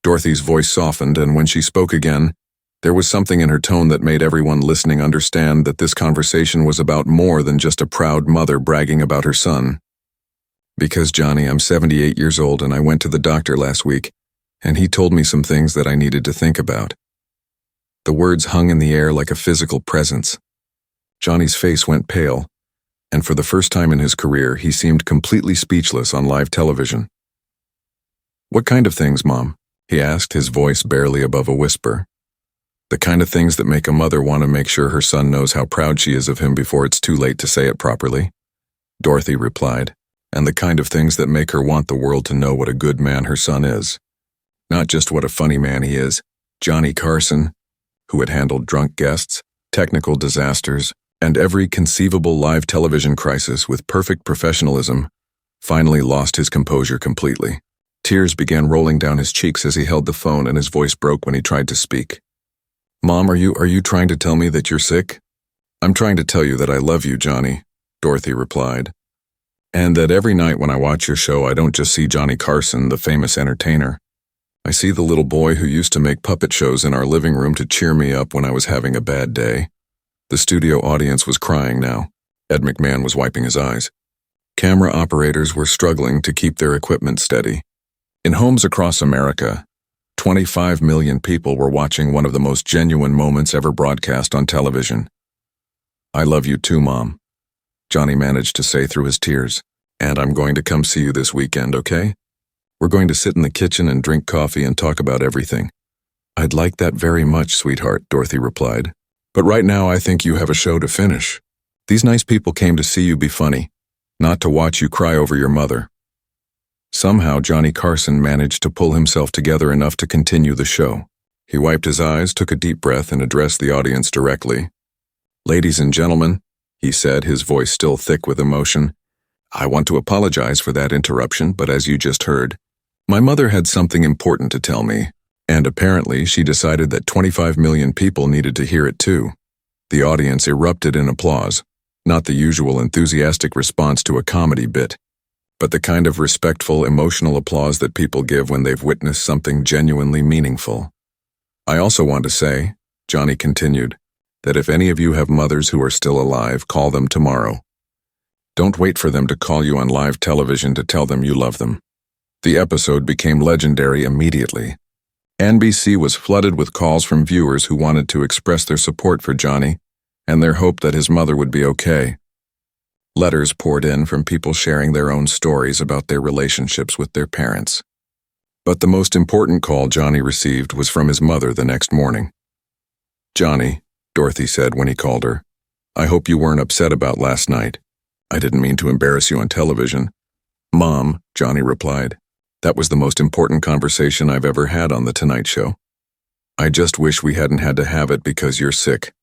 Dorothy's voice softened, and when she spoke again, there was something in her tone that made everyone listening understand that this conversation was about more than just a proud mother bragging about her son. Because, Johnny, I'm 78 years old and I went to the doctor last week, and he told me some things that I needed to think about. The words hung in the air like a physical presence. Johnny's face went pale, and for the first time in his career, he seemed completely speechless on live television. "What kind of things, Mom?" he asked, his voice barely above a whisper. "The kind of things that make a mother want to make sure her son knows how proud she is of him before it's too late to say it properly," Dorothy replied, "and the kind of things that make her want the world to know what a good man her son is. Not just what a funny man he is. Johnny Carson, who had handled drunk guests, technical disasters, and every conceivable live television crisis with perfect professionalism, finally lost his composure completely. Tears began rolling down his cheeks as he held the phone, and his voice broke when he tried to speak. "Mom, are you trying to tell me that you're sick?" "I'm trying to tell you that I love you, Johnny," Dorothy replied. "And that every night when I watch your show, I don't just see Johnny Carson, the famous entertainer. I see the little boy who used to make puppet shows in our living room to cheer me up when I was having a bad day." The studio audience was crying now. Ed McMahon was wiping his eyes. Camera operators were struggling to keep their equipment steady. In homes across America, 25 million people were watching one of the most genuine moments ever broadcast on television. "I love you too, Mom," Johnny managed to say through his tears. "And I'm going to come see you this weekend, okay? We're going to sit in the kitchen and drink coffee and talk about everything." "I'd like that very much, sweetheart," Dorothy replied. "But right now I think you have a show to finish. These nice people came to see you be funny, not to watch you cry over your mother." Somehow Johnny Carson managed to pull himself together enough to continue the show. He wiped his eyes, took a deep breath, and addressed the audience directly. "Ladies and gentlemen," he said, his voice still thick with emotion, "I want to apologize for that interruption, but as you just heard, my mother had something important to tell me, and apparently she decided that 25 million people needed to hear it too." The audience erupted in applause, not the usual enthusiastic response to a comedy bit, but the kind of respectful, emotional applause that people give when they've witnessed something genuinely meaningful. "I also want to say," Johnny continued, "that if any of you have mothers who are still alive, call them tomorrow. Don't wait for them to call you on live television to tell them you love them." The episode became legendary immediately. NBC was flooded with calls from viewers who wanted to express their support for Johnny and their hope that his mother would be okay. Letters poured in from people sharing their own stories about their relationships with their parents. But the most important call Johnny received was from his mother the next morning. "Johnny," Dorothy said when he called her, "I hope you weren't upset about last night. I didn't mean to embarrass you on television." "Mom," Johnny replied, "that was the most important conversation I've ever had on The Tonight Show. I just wish we hadn't had to have it because you're sick."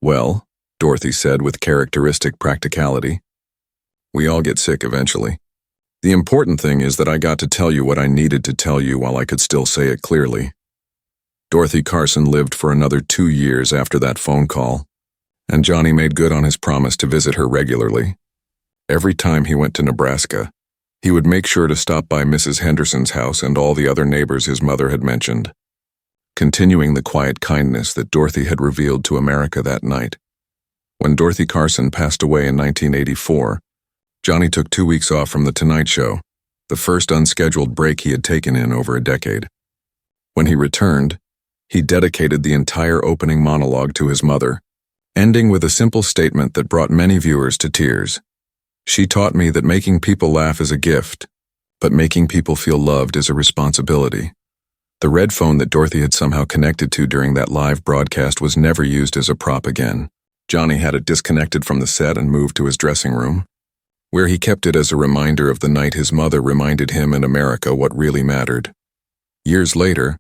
"Well," Dorothy said with characteristic practicality, "we all get sick eventually. The important thing is that I got to tell you what I needed to tell you while I could still say it clearly." Dorothy Carson lived for another 2 years after that phone call, and Johnny made good on his promise to visit her regularly. Every time he went to Nebraska, he would make sure to stop by Mrs. Henderson's house and all the other neighbors his mother had mentioned, continuing the quiet kindness that Dorothy had revealed to America that night. When Dorothy Carson passed away in 1984, Johnny took 2 weeks off from The Tonight Show, the first unscheduled break he had taken in over a decade. When he returned, he dedicated the entire opening monologue to his mother, ending with a simple statement that brought many viewers to tears. "She taught me that making people laugh is a gift, but making people feel loved is a responsibility." The red phone that Dorothy had somehow connected to during that live broadcast was never used as a prop again. Johnny had it disconnected from the set and moved to his dressing room, where he kept it as a reminder of the night his mother reminded him and America what really mattered. Years later,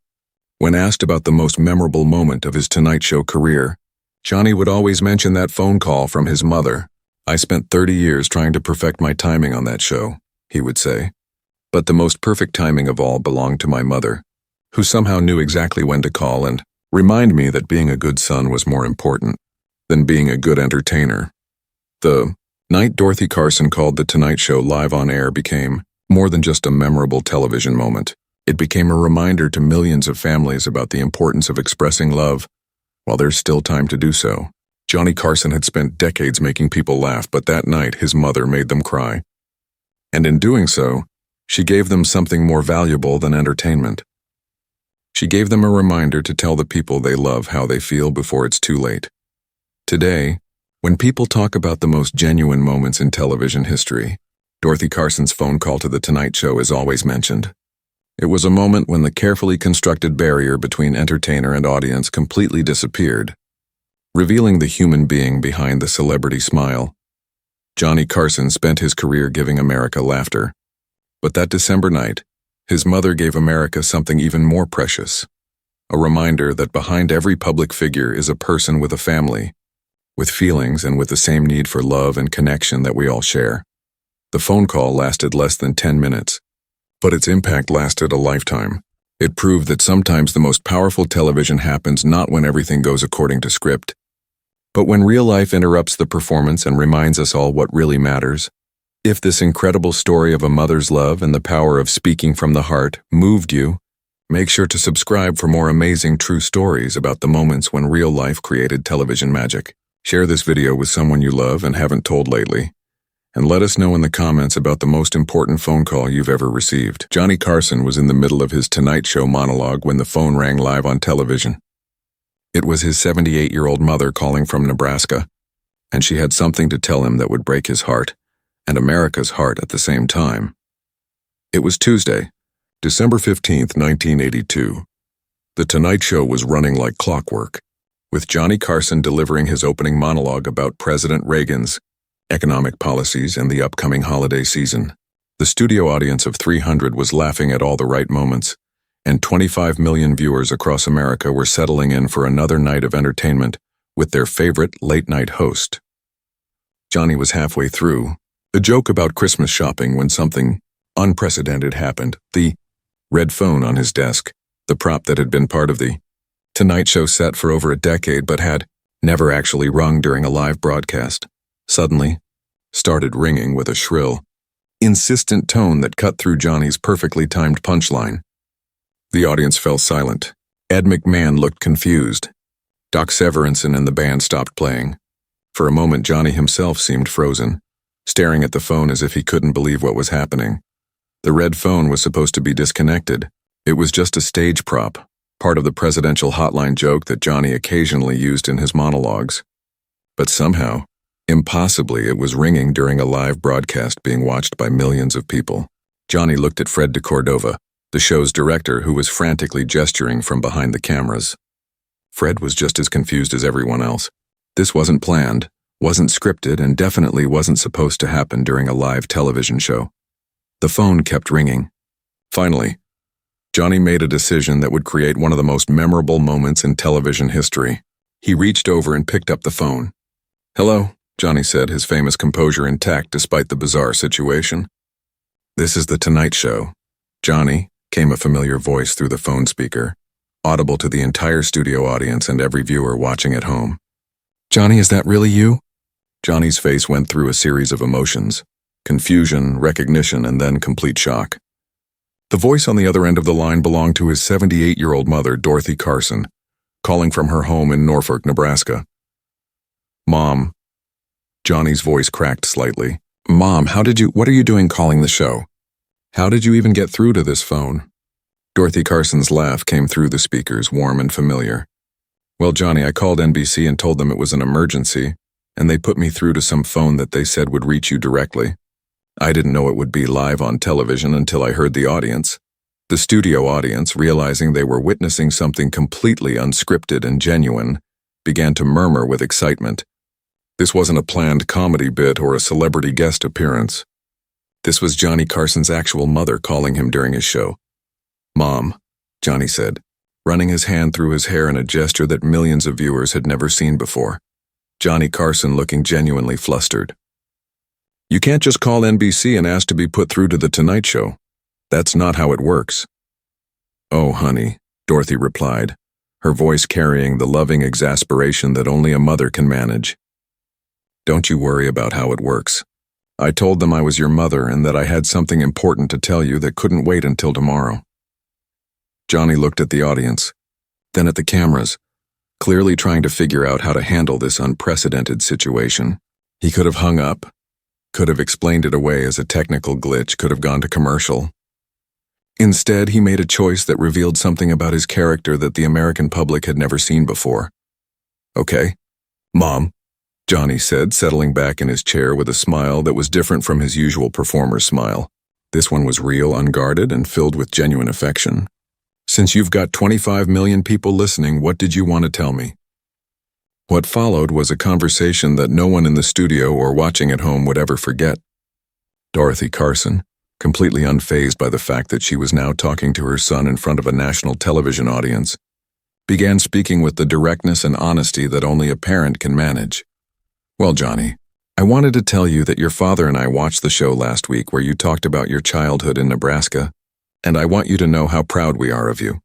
when asked about the most memorable moment of his Tonight Show career, Johnny would always mention that phone call from his mother. "I spent 30 years trying to perfect my timing on that show," he would say. "But the most perfect timing of all belonged to my mother, who somehow knew exactly when to call and remind me that being a good son was more important than being a good entertainer." The night Dorothy Carson called The Tonight Show live on air became more than just a memorable television moment. It became a reminder to millions of families about the importance of expressing love while there's still time to do so. Johnny Carson had spent decades making people laugh, but that night his mother made them cry. And in doing so, she gave them something more valuable than entertainment. She gave them a reminder to tell the people they love how they feel before it's too late. Today, when people talk about the most genuine moments in television history, Dorothy Carson's phone call to The Tonight Show is always mentioned. It was a moment when the carefully constructed barrier between entertainer and audience completely disappeared, revealing the human being behind the celebrity smile. Johnny Carson spent his career giving America laughter. But that December night, his mother gave America something even more precious. A reminder that behind every public figure is a person with a family, with feelings and with the same need for love and connection that we all share. The phone call lasted less than 10 minutes, but its impact lasted a lifetime. It proved that sometimes the most powerful television happens not when everything goes according to script, but when real life interrupts the performance and reminds us all what really matters. If this incredible story of a mother's love and the power of speaking from the heart moved you, make sure to subscribe for more amazing true stories about the moments when real life created television magic. Share this video with someone you love and haven't told lately. And let us know in the comments about the most important phone call you've ever received. Johnny Carson was in the middle of his Tonight Show monologue when the phone rang live on television. It was his 78-year-old mother calling from Nebraska, and she had something to tell him that would break his heart, and America's heart at the same time. It was Tuesday, December 15th, 1982. The Tonight Show was running like clockwork, with Johnny Carson delivering his opening monologue about President Reagan's economic policies and the upcoming holiday season. The studio audience of 300 was laughing at all the right moments, and 25 million viewers across America were settling in for another night of entertainment with their favorite late-night host. Johnny was halfway through a joke about Christmas shopping when something unprecedented happened. The red phone on his desk, the prop that had been part of the Tonight Show set for over a decade but had never actually rung during a live broadcast, suddenly started ringing with a shrill, insistent tone that cut through Johnny's perfectly timed punchline. The audience fell silent. Ed McMahon looked confused. Doc Severinsen and the band stopped playing. For a moment, Johnny himself seemed frozen, staring at the phone as if he couldn't believe what was happening. The red phone was supposed to be disconnected. It was just a stage prop, part of the presidential hotline joke that Johnny occasionally used in his monologues. But somehow, impossibly, it was ringing during a live broadcast being watched by millions of people. Johnny looked at Fred DeCordova, the show's director, who was frantically gesturing from behind the cameras. Fred was just as confused as everyone else. This wasn't planned, wasn't scripted, and definitely wasn't supposed to happen during a live television show. The phone kept ringing. Finally, Johnny made a decision that would create one of the most memorable moments in television history. He reached over and picked up the phone. "Hello," Johnny said, his famous composure intact despite the bizarre situation. "This is The Tonight Show, Johnny," came a familiar voice through the phone speaker, audible to the entire studio audience and every viewer watching at home. "Johnny, is that really you?" Johnny's face went through a series of emotions: confusion, recognition, and then complete shock. The voice on the other end of the line belonged to his 78-year-old mother, Dorothy Carson, calling from her home in Norfolk, Nebraska. "Mom," Johnny's voice cracked slightly. "Mom, what are you doing calling the show? How did you even get through to this phone?" Dorothy Carson's laugh came through the speakers, warm and familiar. "Well, Johnny, I called NBC and told them it was an emergency, and they put me through to some phone that they said would reach you directly. I didn't know it would be live on television until I heard the audience." The studio audience, realizing they were witnessing something completely unscripted and genuine, began to murmur with excitement. This wasn't a planned comedy bit or a celebrity guest appearance. This was Johnny Carson's actual mother calling him during his show. "Mom," Johnny said, running his hand through his hair in a gesture that millions of viewers had never seen before. Johnny Carson looking genuinely flustered. "You can't just call NBC and ask to be put through to The Tonight Show. That's not how it works." "Oh, honey," Dorothy replied, her voice carrying the loving exasperation that only a mother can manage. "Don't you worry about how it works. I told them I was your mother and that I had something important to tell you that couldn't wait until tomorrow. Johnny looked at the audience, then at the cameras, clearly trying to figure out how to handle this unprecedented situation. He could have hung up, could have explained it away as a technical glitch, could have gone to commercial. Instead, he made a choice that revealed something about his character that the American public had never seen before. "Okay, Mom," Johnny said, settling back in his chair with a smile that was different from his usual performer's smile. This one was real, unguarded, and filled with genuine affection. "Since you've got 25 million people listening, what did you want to tell me?" What followed was a conversation that no one in the studio or watching at home would ever forget. Dorothy Carson, completely unfazed by the fact that she was now talking to her son in front of a national television audience, began speaking with the directness and honesty that only a parent can manage. "Well, Johnny, I wanted to tell you that your father and I watched the show last week where you talked about your childhood in Nebraska, and I want you to know how proud we are of you."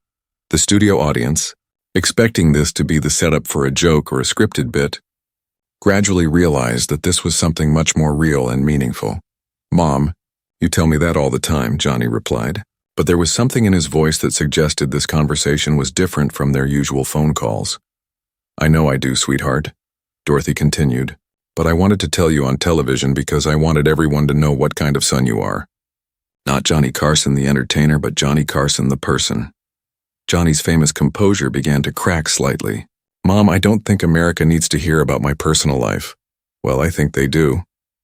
The studio audience, expecting this to be the setup for a joke or a scripted bit, gradually realized that this was something much more real and meaningful. "Mom, you tell me that all the time," Johnny replied, but there was something in his voice that suggested this conversation was different from their usual phone calls. "I know I do, sweetheart," Dorothy continued, "but I wanted to tell you on television because I wanted everyone to know what kind of son you are. Not Johnny Carson the entertainer, but Johnny Carson the person." Johnny's famous composure began to crack slightly. "Mom, I don't think America needs to hear about my personal life." "Well, I think they do,"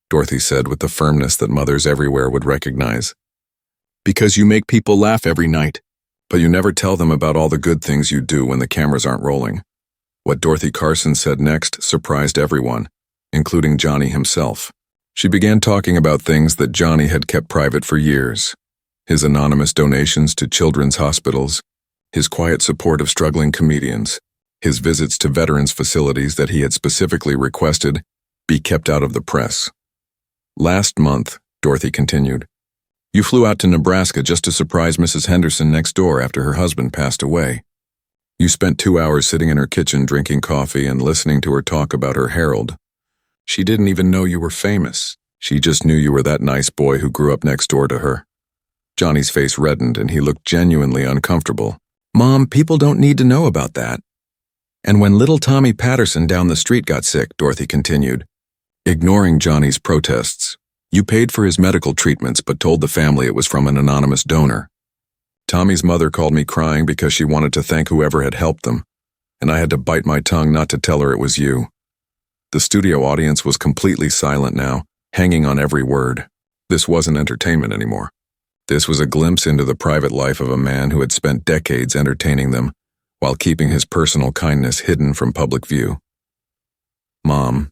Dorothy said with the firmness that mothers everywhere would recognize. "Because you make people laugh every night, but you never tell them about all the good things you do when the cameras aren't rolling." What Dorothy Carson said next surprised everyone, including Johnny himself. She began talking about things that Johnny had kept private for years: his anonymous donations to children's hospitals, his quiet support of struggling comedians, his visits to veterans' facilities that he had specifically requested be kept out of the press. "Last month," Dorothy continued, "you flew out to Nebraska just to surprise Mrs. Henderson next door after her husband passed away. You spent 2 hours sitting in her kitchen drinking coffee and listening to her talk about her Harold. She didn't even know you were famous. She just knew you were that nice boy who grew up next door to her." Johnny's face reddened and he looked genuinely uncomfortable. "Mom, people don't need to know about that." "And when little Tommy Patterson down the street got sick," Dorothy continued, ignoring Johnny's protests, "you paid for his medical treatments but told the family it was from an anonymous donor. Tommy's mother called me crying because she wanted to thank whoever had helped them, and I had to bite my tongue not to tell her it was you." The studio audience was completely silent now, hanging on every word. This wasn't entertainment anymore. This was a glimpse into the private life of a man who had spent decades entertaining them while keeping his personal kindness hidden from public view. "Mom,"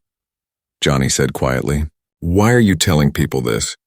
Johnny said quietly, "why are you telling people this?